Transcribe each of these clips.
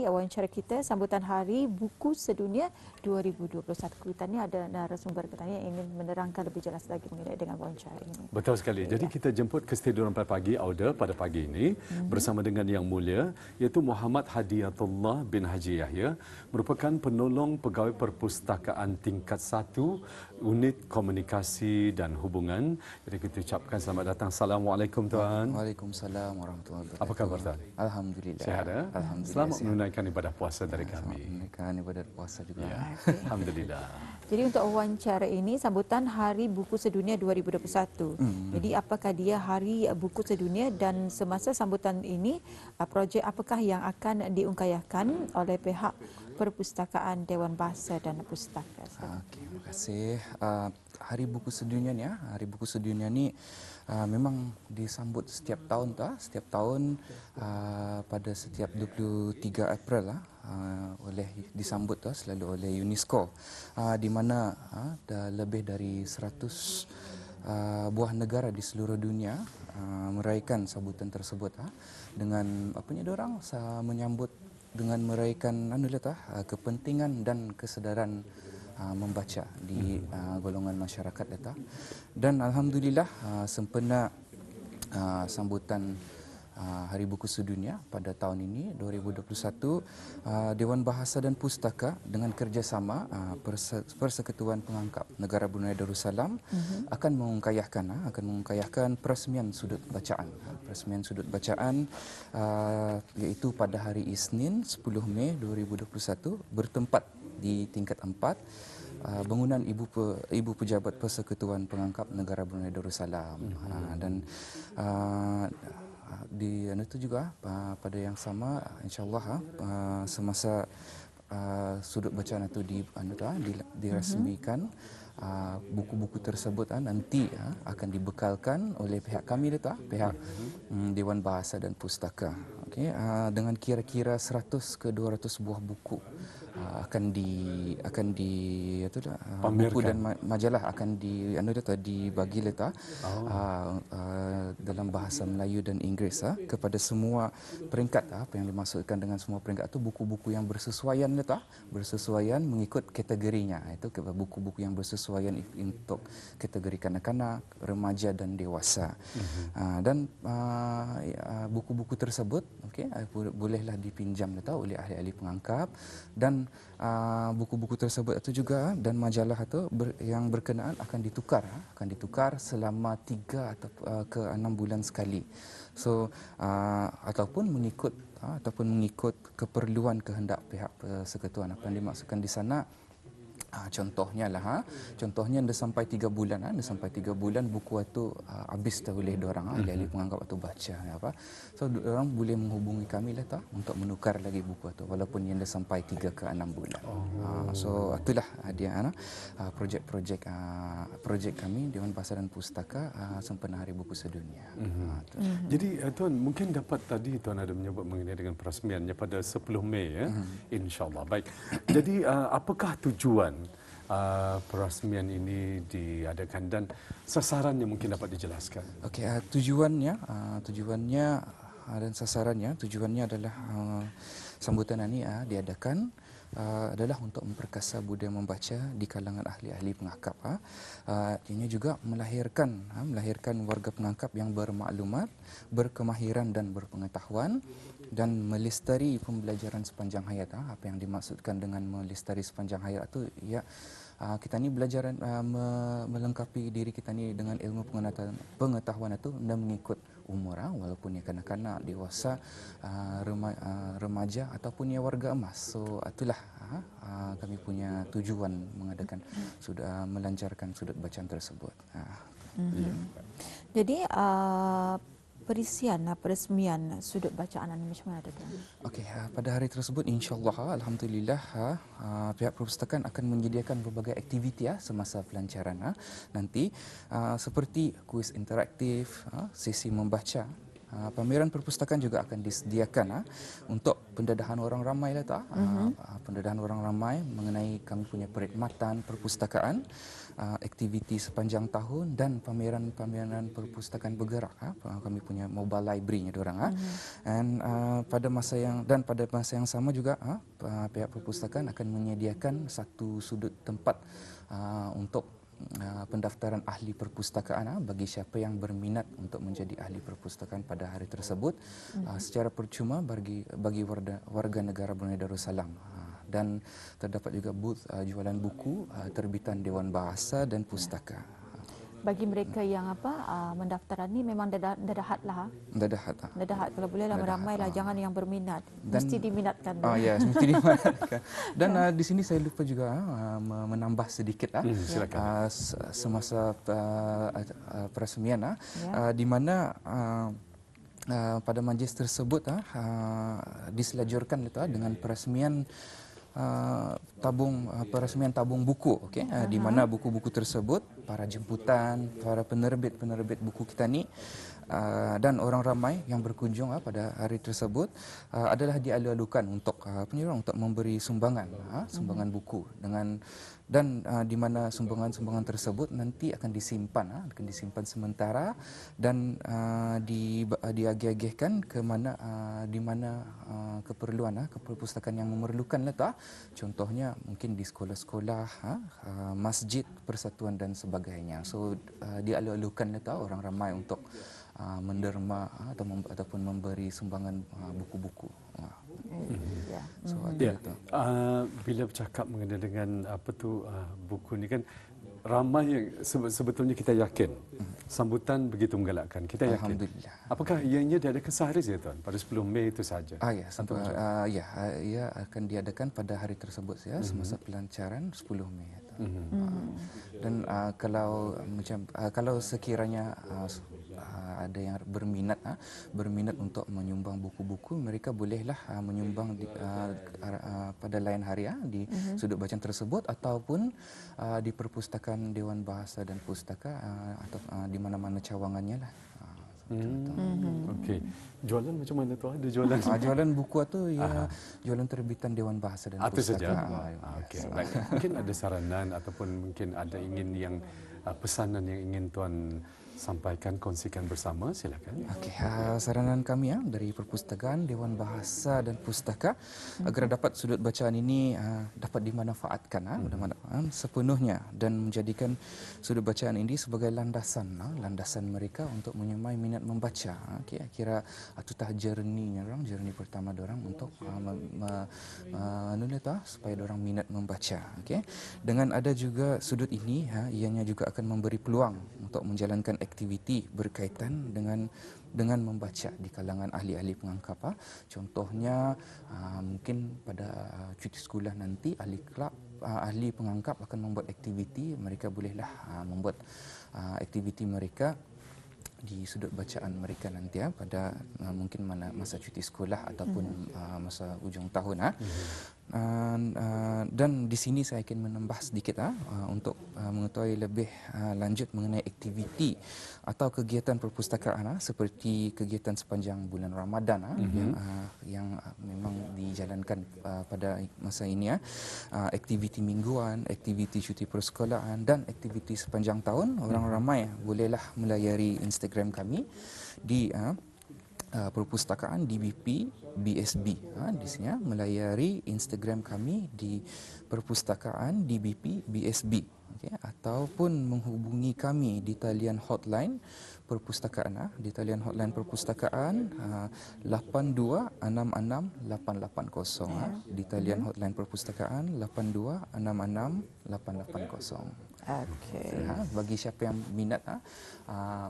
hari wawancara kita sambutan Hari Buku Sedunia 2021. Kita ni ada narasumber katanya yang ingin menerangkan lebih jelas lagi mengenai dengan wawancara ini. Betul sekali. Jadi kita jemput ke studio 4 pagi Auda pada pagi ini bersama dengan Yang Mulia iaitu Muhammad Hadiyatullah bin Haji Yahya, merupakan penolong pegawai perpustakaan tingkat 1 Unit Komunikasi dan Hubungan. Jadi kita ucapkan selamat datang. Assalamualaikum tuan. Waalaikumsalam warahmatullahi wabarakatuh. Apa khabar tuan? Alhamdulillah. Sihat ya? Alhamdulillah. Selamat sihat. menunaikan ibadah puasa dari Selamat kami. menunaikan ibadah puasa juga. Ya. Alhamdulillah. Jadi untuk wawancara ini sambutan Hari Buku Sedunia 2021. Jadi apakah dia Hari Buku Sedunia dan semasa sambutan ini projek apakah yang akan diungkayahkan oleh pihak Perpustakaan Dewan Bahasa dan Pustaka? Okey, terima kasih. Hari Buku Sedunia ni, Hari Buku Sedunia ni memang disambut setiap tahun setiap tahun pada setiap 23 April oleh disambut selalu oleh UNESCO, di mana dah lebih dari 100 buah negara di seluruh dunia meraihkan sambutan tersebut dengan diorang menyambut dengan meraihkan kepentingan dan kesedaran membaca di golongan masyarakat data. Dan alhamdulillah sempena sambutan Hari Buku Sedunia pada tahun ini 2021, Dewan Bahasa dan Pustaka dengan kerjasama Persekutuan Pengangkap Negara Brunei Darussalam akan mengungkayahkan peresmian sudut bacaan. Peresmian sudut bacaan iaitu pada hari Isnin 10 Mei 2021 bertempat di tingkat 4 bangunan Ibu Pejabat Persekutuan Pengangkap Negara Brunei Darussalam. Dan di itu juga pada yang sama insyaallah semasa sudut bacaan itu dirasmikan, buku-buku tersebut nanti akan dibekalkan oleh pihak kami pihak Dewan Bahasa dan Pustaka. Okey, dengan kira-kira 100 ke 200 buah buku akan di buku dan majalah akan dibagi dalam bahasa Melayu dan Inggeris kepada semua peringkat. Apa yang dimaksudkan dengan semua peringkat itu buku-buku yang bersesuaian mengikut kategorinya. Itu buku-buku yang bersesuaian untuk kategori kanak-kanak, remaja dan dewasa. Dan buku-buku tersebut bolehlah dipinjam oleh ahli-ahli pengangkap, dan buku-buku tersebut itu juga dan majalah itu yang berkenaan akan ditukar selama 3 atau ke 6 bulan sekali. So ataupun mengikut keperluan kehendak pihak persekutuan. Apa yang dimaksudkan di sana, contohnya dah sampai 3 bulan buku itu habis oleh diorang ahli-ahli pengangkap atau baca so diorang boleh menghubungi kami untuk menukar lagi buku itu walaupun yang dah sampai 3 ke 6 bulan. So itulah dia projek kami Dewan Bahasa dan Pustaka sempena Hari Buku Sedunia. Jadi tuan mungkin dapat tadi tuan ada menyebut mengenai dengan peresmiannya pada 10 Mei insyaallah. Baik. Jadi apakah tujuan peresmian ini diadakan dan sasarannya mungkin dapat dijelaskan? Okey, tujuannya dan sasarannya, tujuannya adalah sambutan ini diadakan adalah untuk memperkasa budaya membaca di kalangan ahli-ahli pengangkap. Ini juga melahirkan warga pengangkap yang bermaklumat, berkemahiran dan berpengetahuan, dan melestari pembelajaran sepanjang hayat. Apa yang dimaksudkan dengan melestari sepanjang hayat itu kita ni belajar melengkapi diri kita ni dengan ilmu pengetahuan itu dan mengikut umur, walaupun ia kanak-kanak, dewasa, remaja ataupun ia warga emas. So itulah kami punya tujuan mengadakan melancarkan sudut bacaan tersebut. Jadi peresmian sudut bacaan ini macam mana tuan? Okey, pada hari tersebut insya-Allah alhamdulillah pihak perpustakaan akan menyediakan berbagai aktiviti semasa pelancaran nanti, seperti kuis interaktif, sesi membaca pameran perpustakaan juga akan disediakan untuk pendedahan orang ramai lah tak. Pendedahan orang ramai mengenai kami punya perkhidmatan perpustakaan, aktiviti sepanjang tahun dan pameran-pameran perpustakaan bergerak. Kami punya mobile library-nya diorang. And pada masa yang sama juga pihak perpustakaan akan menyediakan satu sudut tempat untuk pendaftaran ahli perpustakaan bagi siapa yang berminat untuk menjadi ahli perpustakaan pada hari tersebut secara percuma bagi warga negara Brunei Darussalam. Dan terdapat juga booth jualan buku terbitan Dewan Bahasa dan Pustaka. Bagi mereka yang mendaftaran ni memang dadahat lah. Dadahat kalau boleh ramai-ramai lah, jangan yang berminat. Mesti diminatkan. Ya, mesti diminatkan. Dan di sini saya lupa juga menambah sedikit semasa peresmian di mana pada majlis tersebut diselajurkan dengan peresmian tabung buku, di mana buku-buku tersebut para jemputan, para penerbit buku kita ni dan orang ramai yang berkunjung pada hari tersebut adalah dialu-alukan untuk memberi sumbangan buku dan di mana sumbangan tersebut nanti akan disimpan sementara dan diagih-agihkan ke mana di mana keperluan keperpustakaan yang memerlukan letak, contohnya mungkin di sekolah-sekolah, masjid, persatuan dan sebagainya. So dialu-alukan letak orang ramai untuk menderma ataupun memberi sumbangan buku-buku. Bila bercakap mengenai dengan buku ni kan ramai yang sebetulnya kita yakin sambutan begitu menggalakkan, kita yakin. Alhamdulillah. Apakah ianya diadakan sehari saja tuan pada 10 Mei itu saja? Ia akan diadakan pada hari tersebut semasa pelancaran 10 Mei. Dan kalau sekiranya ada yang berminat untuk menyumbang buku-buku, mereka bolehlah menyumbang pada lain hari di sudut bacaan tersebut ataupun di perpustakaan Dewan Bahasa dan Pustaka atau di mana-mana cawangannya lah. Okey. Jualan macam mana tu? Ada jualan? Jualan buku tu jualan terbitan Dewan Bahasa dan Pustaka. Itu saja. Okey. Baik. Mungkin ada saranan ataupun mungkin ada pesanan yang ingin tuan sampaikan, kongsikan bersama, silakan. Okey, saranan kami dari Perpustakaan Dewan Bahasa dan Pustaka agar dapat sudut bacaan ini dapat dimanfaatkan sepenuhnya dan menjadikan sudut bacaan ini sebagai landasan mereka untuk menyemai minat membaca. Kira tutah journey pertama dorang untuk supaya dorang minat membaca. Dengan ada juga sudut ini, ianya juga akan memberi peluang untuk menjalankan aktiviti berkaitan dengan membaca di kalangan ahli-ahli pengangkap. Contohnya mungkin pada cuti sekolah nanti ahli pengangkap akan membuat aktiviti, mereka bolehlah membuat aktiviti mereka di sudut bacaan mereka nanti pada mungkin masa cuti sekolah ataupun masa ujung tahun. Dan di sini saya ingin menambah sedikit untuk mengetahui lebih lanjut mengenai aktiviti atau kegiatan perpustakaan seperti kegiatan sepanjang bulan Ramadan yang memang dijalankan pada masa ini, aktiviti mingguan, aktiviti cuti persekolahan dan aktiviti sepanjang tahun. Orang ramai bolehlah melayari Instagram kami di Perpustakaan DBP BSB. Di sini melayari Instagram kami di Perpustakaan DBP BSB, ataupun menghubungi kami di talian hotline perpustakaan di talian hotline perpustakaan 82668880 di talian hotline perpustakaan 82668880. Bagi siapa yang minat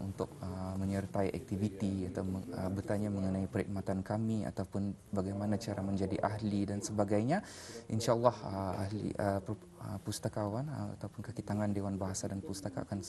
untuk menyertai aktiviti atau bertanya mengenai perkhidmatan kami ataupun bagaimana cara menjadi ahli dan sebagainya, insya-Allah ahli pustakawan ataupun kaki tangan Dewan Bahasa dan Pustaka akan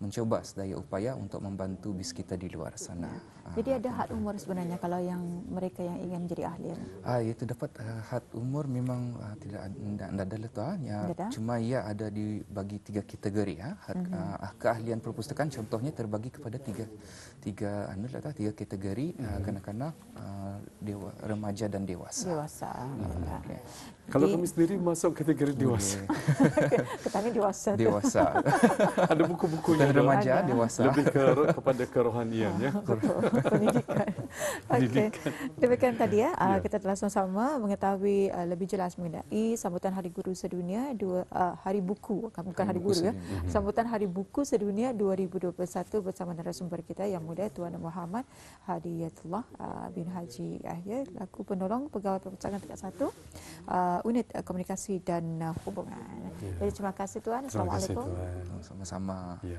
mencoba sedaya upaya untuk membantu bis kita di luar sana. Jadi ada had umur sebenarnya kalau yang mereka yang ingin menjadi ahli. Itu dapat had umur memang tidak ada letak, cuma ia ada bagi 3 kategori ya. Keahlian perpustakaan contohnya terbagi kepada tiga kategori, kanak-kanak, remaja dan dewasa. Dewasa. Okay. Kalau kami sendiri masuk kategori dewasa. Ketanya dewasa. Dewasa. Ada buku-bukunya. Dan remaja, Ada. dewasa. Lebih kepada kerohanian ya. Pendidikan. Okey. Demikian tadi ya, kita telah sama-sama mengetahui lebih jelas mengenai sambutan Hari Guru Sedunia, Hari Buku, bukan Hari Guru ya. Sambutan Hari Buku Sedunia 2021 bersama narasumber kita yang mulia Tuan Muhammad Hadiyatullah bin Haji Yahya, laku penolong pegawai perpustakaan tingkat 1, unit komunikasi dan hubungan. Jadi terima kasih Tuan. Terima kasih Assalamualaikum. Tuan. Sama-sama. Ya.